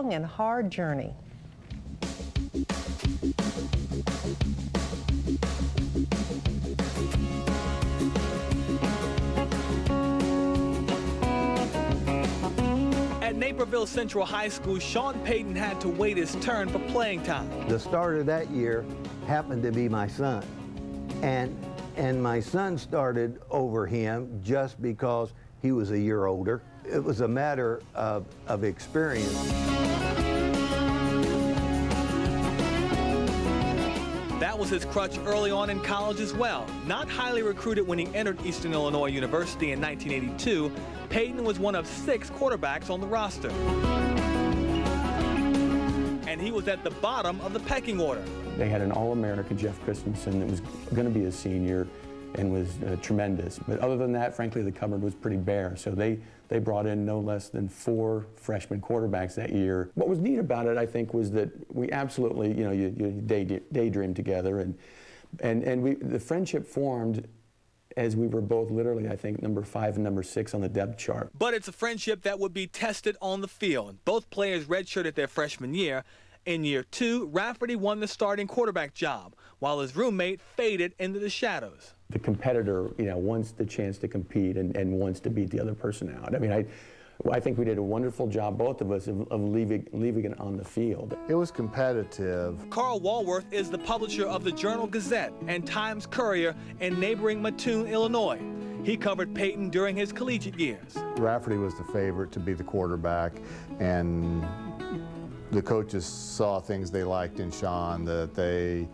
long and hard journey. At Naperville Central High School, Sean Payton had to wait his turn for playing time. The starter that year happened to be my son, and my son started over him just because he was a year older. It was a matter of experience. That was his crutch early on in college as well. Not highly recruited when he entered Eastern Illinois University in 1982, Payton was one of 6 quarterbacks on the roster. And he was at the bottom of the pecking order. They had an All-American, Jeff Christensen, that was going to be a senior and was tremendous. But other than that, frankly, the cupboard was pretty bare. So they brought in no less than 4 freshman quarterbacks that year. What was neat about it, I think, was that we absolutely, you daydreamed together, and the friendship formed as we were both literally, I think, number 5 and number 6 on the depth chart. But it's a friendship that would be tested on the field. Both players redshirted their freshman year. In year 2, Rafferty won the starting quarterback job, while his roommate faded into the shadows. The competitor, wants the chance to compete and wants to beat the other person out. I mean, I think we did a wonderful job, both of us, of leaving it on the field. It was competitive. Carl Walworth is the publisher of the Journal-Gazette and Times-Courier in neighboring Mattoon, Illinois. He covered Payton during his collegiate years. Rafferty was the favorite to be the quarterback, and the coaches saw things they liked in Sean, that they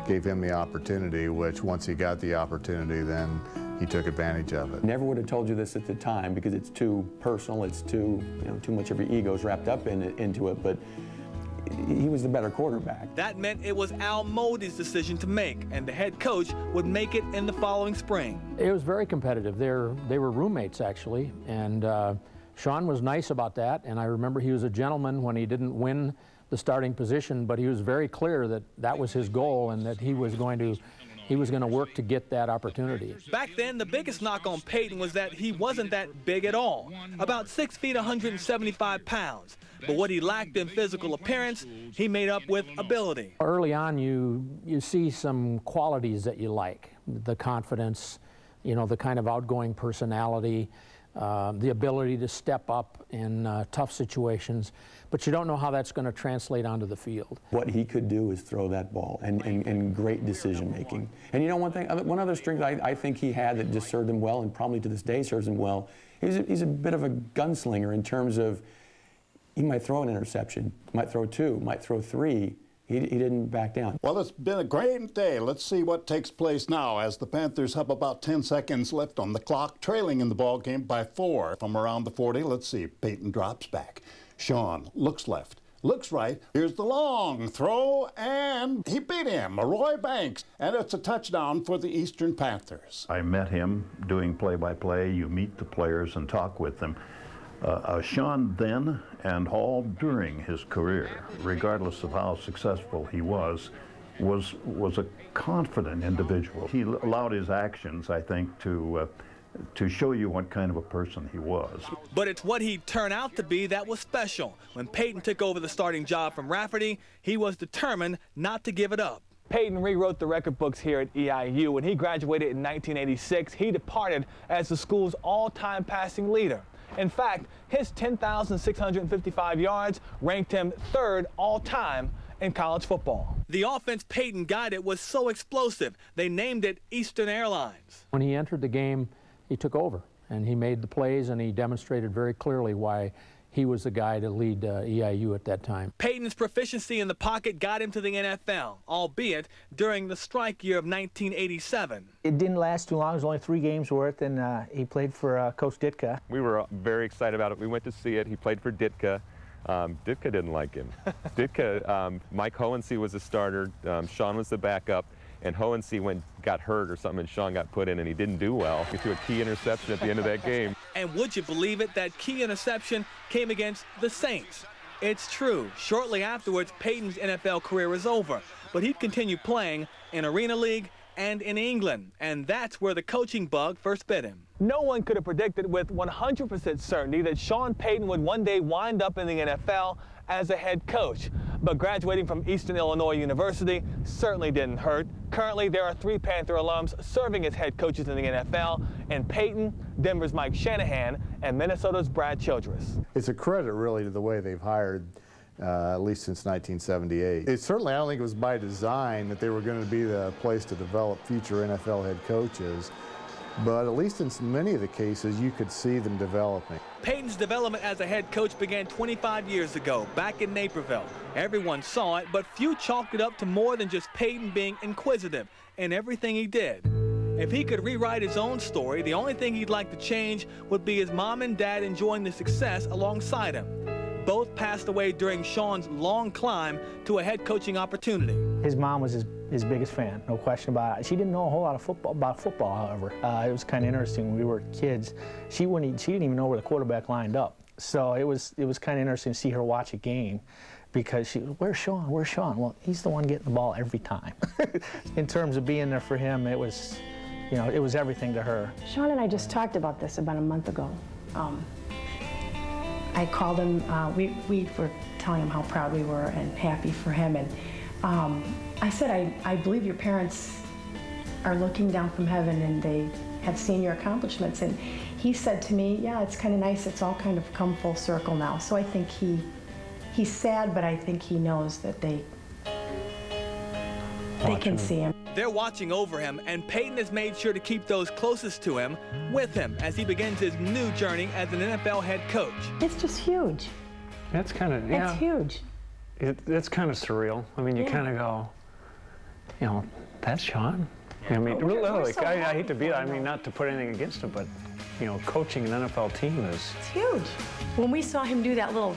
gave him the opportunity, which once he got the opportunity, then he took advantage of it. Never would have told you this at the time because it's too personal, it's too much of your ego's wrapped up into it, but he was the better quarterback. That meant it was Al Mody's decision to make, and the head coach would make it in the following spring. It was very competitive. They were roommates, actually, and Sean was nice about that, and I remember he was a gentleman when he didn't win the starting position, but he was very clear that that was his goal and that he was going to work to get that opportunity. Back then, the biggest knock on Payton was that he wasn't that big at all, about 6 feet, 175 pounds. But what he lacked in physical appearance, he made up with ability. Early on, you see some qualities that you like, the confidence, the kind of outgoing personality, the ability to step up in tough situations, but you don't know how that's going to translate onto the field. What he could do is throw that ball and great decision making. And one other strength I think he had that just served him well, and probably to this day serves him well, he's a bit of a gunslinger in terms of he might throw an interception, might throw 2, might throw 3. He didn't back down. Well, it's been a great day. Let's see what takes place now as the Panthers have about 10 seconds left on the clock, trailing in the ball game by 4 from around the 40. Let's see. Payton drops back. Sean looks left, looks right. Here's the long throw, and he beat him, Roy Banks, and it's a touchdown for the Eastern Panthers. I met him doing play-by-play. You meet the players and talk with them. Sean then and all during his career, regardless of how successful he was a confident individual. He allowed his actions, I think, to show you what kind of a person he was. But it's what he turned out to be that was special. When Payton took over the starting job from Rafferty, he was determined not to give it up. Payton rewrote the record books here at EIU. When he graduated in 1986, he departed as the school's all-time passing leader. In fact, his 10,655 yards ranked him 3rd all-time in college football. The offense Payton guided was so explosive, they named it Eastern Airlines. When he entered the game, he took over, and he made the plays, and he demonstrated very clearly why he was the guy to lead EIU at that time. Payton's proficiency in the pocket got him to the NFL, albeit during the strike year of 1987. It didn't last too long. It was only 3 games worth, and he played for Coach Ditka. We were very excited about it. We went to see it. He played for Ditka. Ditka didn't like him. Ditka, Mike Hohensee was the starter. Sean was the backup. And Hohensee got hurt or something, and Sean got put in, and he didn't do well. He threw a key interception at the end of that game. And would you believe it, that key interception came against the Saints? It's true. Shortly afterwards, Payton's NFL career was over, but he'd continue playing in Arena League and in England, and that's where the coaching bug first bit him. No one could have predicted with 100% certainty that Sean Payton would one day wind up in the NFL as a head coach, but graduating from Eastern Illinois University certainly didn't hurt. Currently, there are 3 Panther alums serving as head coaches in the NFL, and Payton, Denver's Mike Shanahan, and Minnesota's Brad Childress. It's a credit, really, to the way they've hired, at least since 1978. I don't think it was by design that they were going to be the place to develop future NFL head coaches, but at least in many of the cases, you could see them developing. Payton's development as a head coach began 25 years ago, back in Naperville. Everyone saw it, but few chalked it up to more than just Payton being inquisitive in everything he did. If he could rewrite his own story, the only thing he'd like to change would be his mom and dad enjoying the success alongside him. Both passed away during Sean's long climb to a head coaching opportunity. His mom was his biggest fan, no question about it. She didn't know a whole lot of about football, however. It was kind of interesting when we were kids. She didn't even know where the quarterback lined up. So it was kind of interesting to see her watch a game, because she was, where's Sean? Where's Sean? Well, he's the one getting the ball every time. In terms of being there for him, it was, you know, it was everything to her. Sean and I just talked about this about a month ago. I called him, we were telling him how proud we were and happy for him, and I said, I believe your parents are looking down from heaven and they have seen your accomplishments. And he said to me, yeah, it's kind of nice, it's all kind of come full circle now. So I think he's sad, but I think he knows that they can see him. They're watching over him, and Payton has made sure to keep those closest to him with him as he begins his new journey as an NFL head coach. It's just huge. That's kind of, yeah. It's huge. It's kind of surreal. I mean, you kind of go, you know, that's Sean. I mean, really, so I hate to be that. I mean, not to put anything against him, but, you know, coaching an NFL team is... It's huge. When we saw him do that little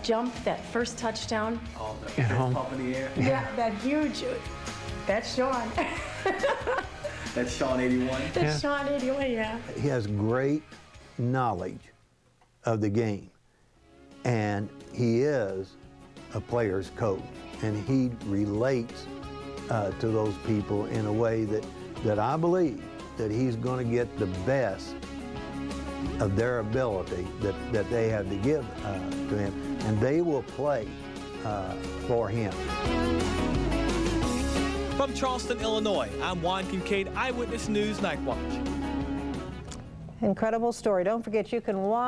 jump, that first touchdown. Oh, the fist pump in the air. Yeah, that huge... That's Sean. That's Sean 81? That's Sean 81, yeah. He has great knowledge of the game, and he is a player's coach, and he relates to those people in a way that I believe that he's going to get the best of their ability that they have to give to him, and they will play for him. From Charleston, Illinois, I'm Juan Kincaid, Eyewitness News Night Watch. Incredible story. Don't forget, you can watch